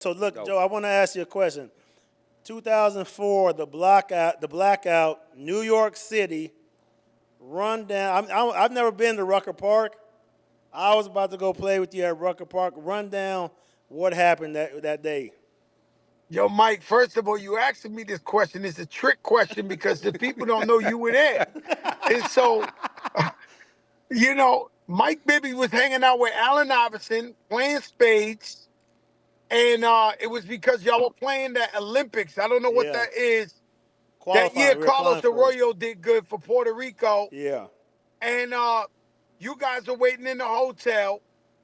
So Let's look, go. Joe, I want to ask you a question. 2004, the blackout, New York City, run down. I've never been to Rucker Park. I was about to go play with you at Rucker Park. Run down what happened that day. Yo, Mike, first of all, you asking me this question. It's a trick question because the people don't know you were there. And so, Mike Bibby was hanging out with Allen Iverson, playing spades. And it was because y'all were playing the Olympics. I don't know what Yeah, that is. That year, qualifying. We were Carlos qualifying. Arroyo did good for Puerto Rico. Yeah. And you guys are waiting in the hotel.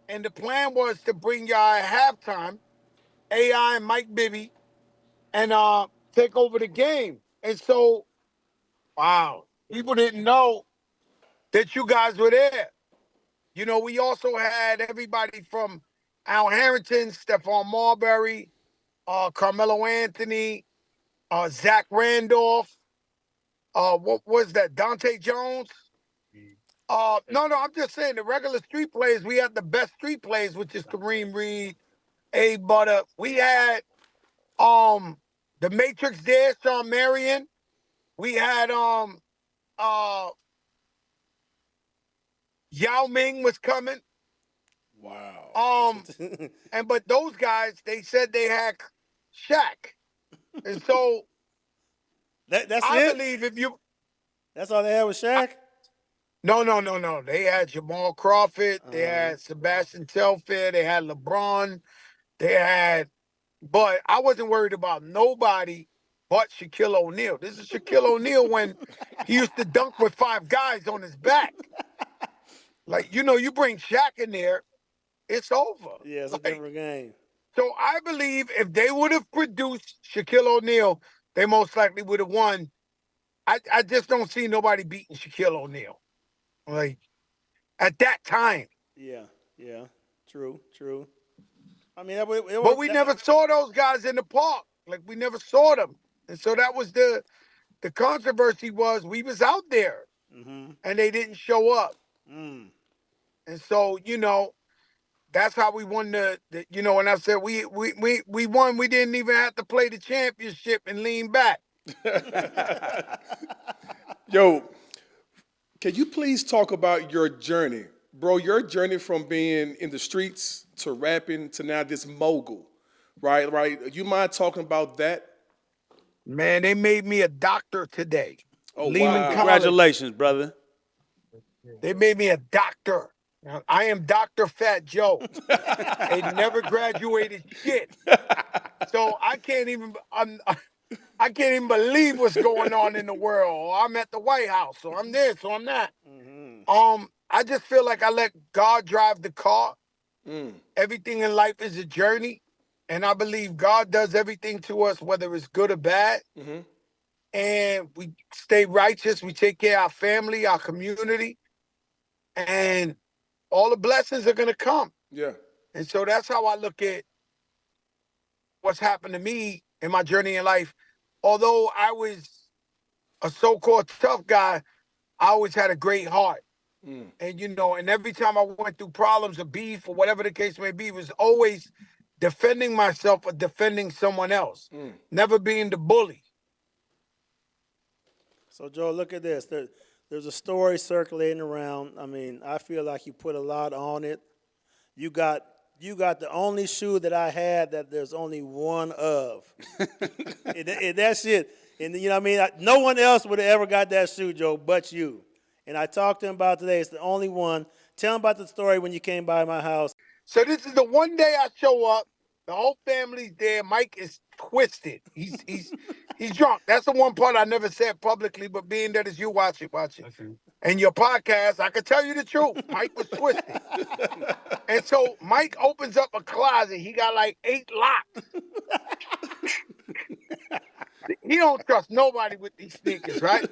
And the plan was to bring y'all at halftime, AI and Mike Bibby, and take over the game. And so, wow, people didn't know that you guys were there. We also had everybody from Al Harrington, Stephon Marbury, Carmelo Anthony, Zach Randolph. What was that? Dante Jones. No, I'm just saying the regular street players. We had the best street players, which is Kareem Reed, A. Butter. We had the Matrix there, Sean Marion. We had uh Yao Ming was coming. Wow. But those guys, they said they had Shaq. And so that's I it. believe if you That's all they had was Shaq. no. They had Jamal Crawford, they Uh, had Sebastian Telfair, they had LeBron, they had but I wasn't worried about nobody but Shaquille O'Neal. This is Shaquille O'Neal when he used to dunk with five guys on his back. Like, you bring Shaq in there, it's over. yeah, it's a Like, different game. so I believe if they would have produced Shaquille O'Neal, they most likely would have won. I just don't see nobody beating Shaquille O'Neal. Like at that time. Yeah, yeah, true. I mean, it But was we never saw those guys in the park. Like we never saw them. And so that was the controversy was we was out there mm-hmm. and they didn't show up. Mm. And so, that's how we won when I said we won, we didn't even have to play the championship and lean back. Yo, can you please talk about your journey, bro? Your journey from being in the streets to rapping to now this mogul, right? Right. You mind talking about that? Man, they made me a doctor today. Oh Lehman wow. College. Congratulations, brother. They made me a doctor. Now, I am Dr. Fat Joe. I never graduated shit. So I can't even believe what's going on in the world. I'm at the White House, so I'm this, so I'm that. Mm-hmm. I just feel like I let God drive the car. Mm. Everything in life is a journey. And I believe God does everything to us, whether it's good or bad. Mm-hmm. And we stay righteous. We take care of our family, our community, and all the blessings are going to come. Yeah. And so that's how I look at what's happened to me in my journey in life. Although I was a so-called tough guy, I always had a great heart. Mm. And every time I went through problems or beef or whatever the case may be, it was always defending myself or defending someone else, Mm. never being the bully. So, Joe, look at this. There's a story circulating around. I mean, I feel like you put a lot on it. You got the only shoe that I had that there's only one of. And that's it. And you know what I mean? No one else would have ever got that shoe, Joe, but you. And I talked to him about today. It's the only one. Tell him about the story when you came by my house. So this is the one day I show up. The whole family's there. Mike is twisted. He's drunk. That's the one part I never said publicly, but being that as you watch it. Okay. And your podcast, I can tell you the truth. Mike was twisted. And so Mike opens up a closet. He got like 8 locks. He don't trust nobody with these sneakers, right?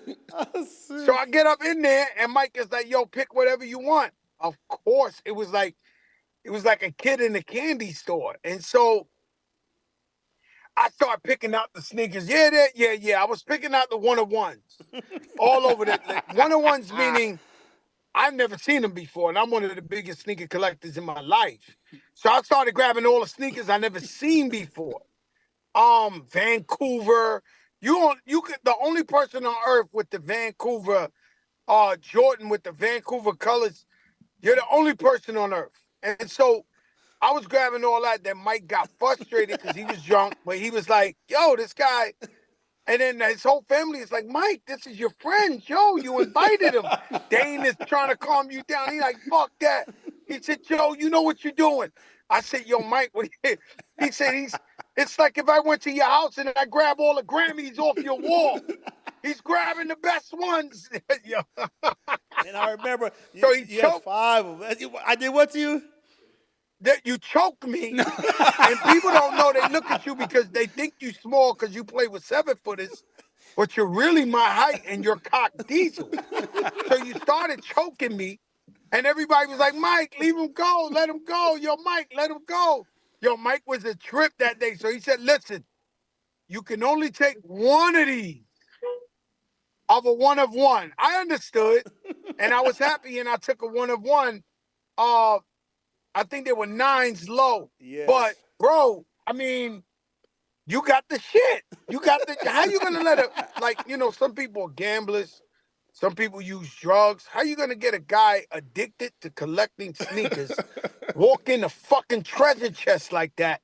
So I get up in there and Mike is like, yo, pick whatever you want. Of course, it was like a kid in a candy store. And so I started picking out the sneakers. Yeah. I was picking out the one-of-ones all over the one-of-ones, meaning I've never seen them before, and I'm one of the biggest sneaker collectors in my life. So I started grabbing all the sneakers I never seen before. Vancouver. You could the only person on earth with the Vancouver Jordan with the Vancouver colors, you're the only person on earth. And so I was grabbing all that. Then Mike got frustrated because he was drunk, but he was like, yo, this guy. And then his whole family is like, Mike, this is your friend, Joe. You invited him. Dane is trying to calm you down. He's like, fuck that. He said, Joe, you know what you're doing. I said, yo, Mike, what he said, it's like if I went to your house and I grab all the Grammys off your wall. He's grabbing the best ones. Yo. And I remember So he you had choked. 5 of them. I did what to you? That you choke me, and people don't know. They look at you because they think you small because you play with 7-footers, but you're really my height and you're cock diesel. So you started choking me, and everybody was like, Mike, leave him go, let him go. Yo, Mike, let him go. Yo, Mike was a trip that day. So he said, listen, you can only take one of these of a one of one. I understood, and I was happy, and I took a one of one. I think they were 9s low. Yes. But, bro, I mean, you got the shit. You got the. How you gonna let it? Like, some people are gamblers. Some people use drugs. How you gonna get a guy addicted to collecting sneakers, walk in a fucking treasure chest like that,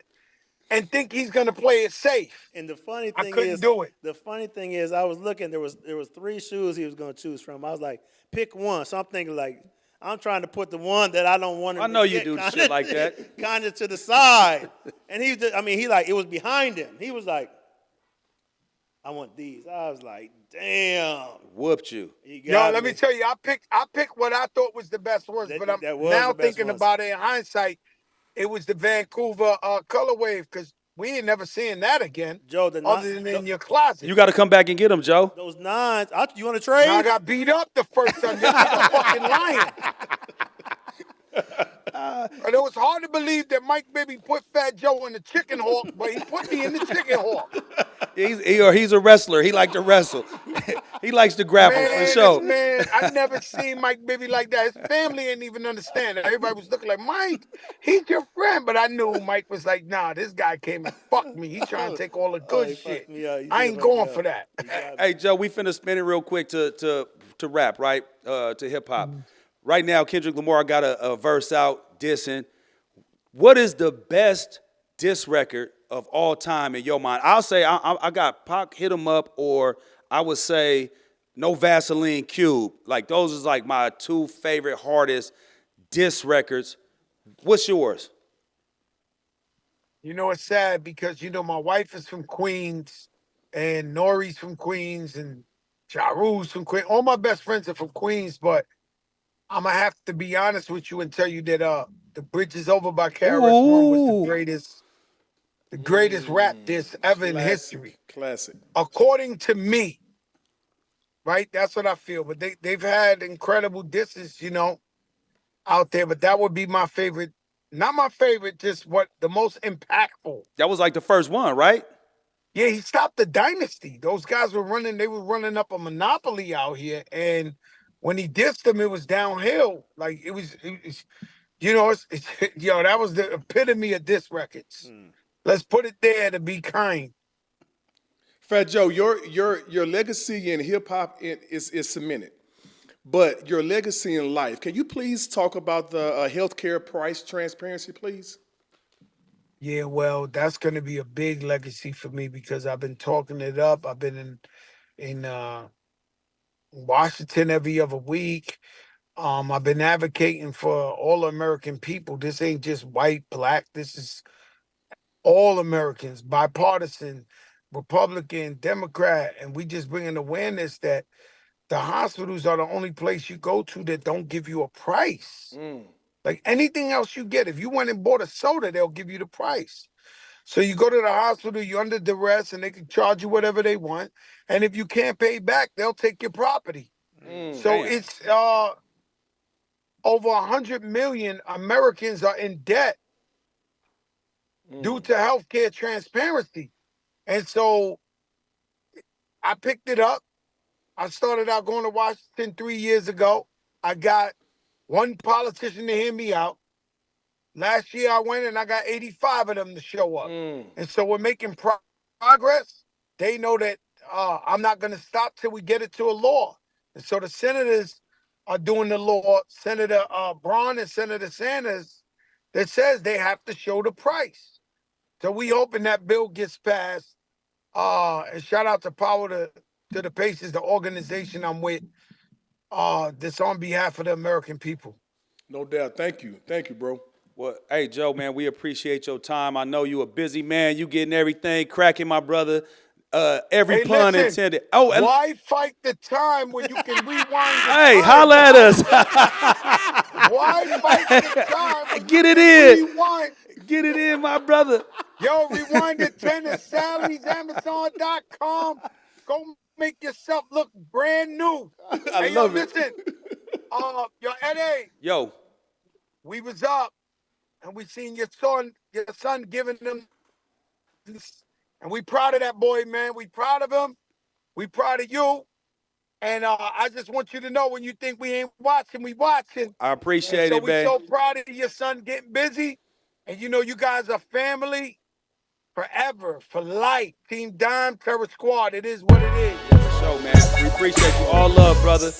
and think he's gonna play it safe? And the funny I thing couldn't do it. The funny thing is, I was looking. There was 3 shoes he was going to choose from. I was like, pick one. So I'm thinking like, I'm trying to put the one that I don't want him. I know to you get do kinda, shit like that. Kind of to the side. And it was behind him. He was like, I want these. I was like, damn. Whooped you. Yo, let me tell you, I picked what I thought was the best ones, but I'm now thinking about it in hindsight, it was the Vancouver color wave because we ain't never seeing that again. Joe, other than in your closet. You got to come back and get them, Joe. Those 9s. You want to trade? Now I got beat up the first Sunday like a fucking lion. And it was hard to believe that Mike Bibby put Fat Joe in the chicken hawk, but he put me in the chicken hawk. He's a wrestler. He likes to wrestle. He likes to grapple for sure. Man, I never seen Mike Bibby like that. His family didn't even understand it. Everybody was looking like, Mike, he's your friend. But I knew Mike was like, nah, this guy came and fucked me. He's trying to take all the good shit. I ain't going for that. Hey, Joe, we finna spin it real quick to rap, right? To hip hop. Right now, Kendrick Lamar got a verse out dissing. What is the best diss record of all time in your mind? I'll say I got Pac Hit 'Em Up, or I would say No Vaseline Cube. Like those is like my 2 favorite hardest diss records. What's yours? It's sad because, my wife is from Queens and Nori's from Queens and Ja Rule's from Queens. All my best friends are from Queens, but I'm going to have to be honest with you and tell you that The Bridge Is Over by KRS-One was the greatest rap diss ever in history. Classic. According to me, right? That's what I feel. But they've had incredible disses, out there. But that would be my favorite. Not my favorite, just the most impactful. That was like the first one, right? Yeah, he stopped the dynasty. Those guys were running up a monopoly out here. And when he dissed them, it was downhill. Like it was that was the epitome of diss records. Let's put it there to be kind. Fat Joe, your legacy in hip hop is cemented, but your legacy in life. Can you please talk about the healthcare price transparency, please? Yeah, well, that's going to be a big legacy for me because I've been talking it up. I've been in Washington every other week. I've been advocating for all American people. This ain't just white, black. This is all Americans, bipartisan, Republican, Democrat, and we just bringing awareness that the hospitals are the only place you go to that don't give you a price. Like anything else you get, if you went and bought a soda, they'll give you the price. So you go to the hospital, you're under duress, and they can charge you whatever they want. And if you can't pay back, they'll take your property. So it's over 100 million Americans are in debt due to healthcare transparency. And so I picked it up. I started out going to Washington 3 years ago. I got one politician to hear me out. Last year I went and I got 85 of them to show up. And so we're making progress. They know that I'm not going to stop till we get it to a law. And so the senators are doing the law. Senator Braun and Senator Sanders, that says they have to show the price. So we hoping that bill gets passed. And shout out to Power to the Paces, the organization I'm with, that's on behalf of the American people. No doubt. Thank you, bro. Well, hey, Joe, man, we appreciate your time. I know you a busy man. You getting everything cracking, my brother. Every Hey, pun listen, intended. Oh, and why fight the time when you can rewind the hey, time? holla at us. Why fight the time when Get you it can in. rewind? Get it in, my brother. Yo, rewind it 10 to Sally's, Amazon.com. Go make yourself look brand new. I Hey, love yo, it. listen. Yo, Eddie, Yo, we was up and we seen your son giving them this, and we proud of that boy, man. We proud of him. We proud of you. And I just want you to know, when you think we ain't watching, we watching. I And appreciate so it, we man. so proud of your son getting busy. And you know, you guys are family forever, for life. Team Dime, Terror Squad. It is what it is. For sure, man. We appreciate you. All love, brother.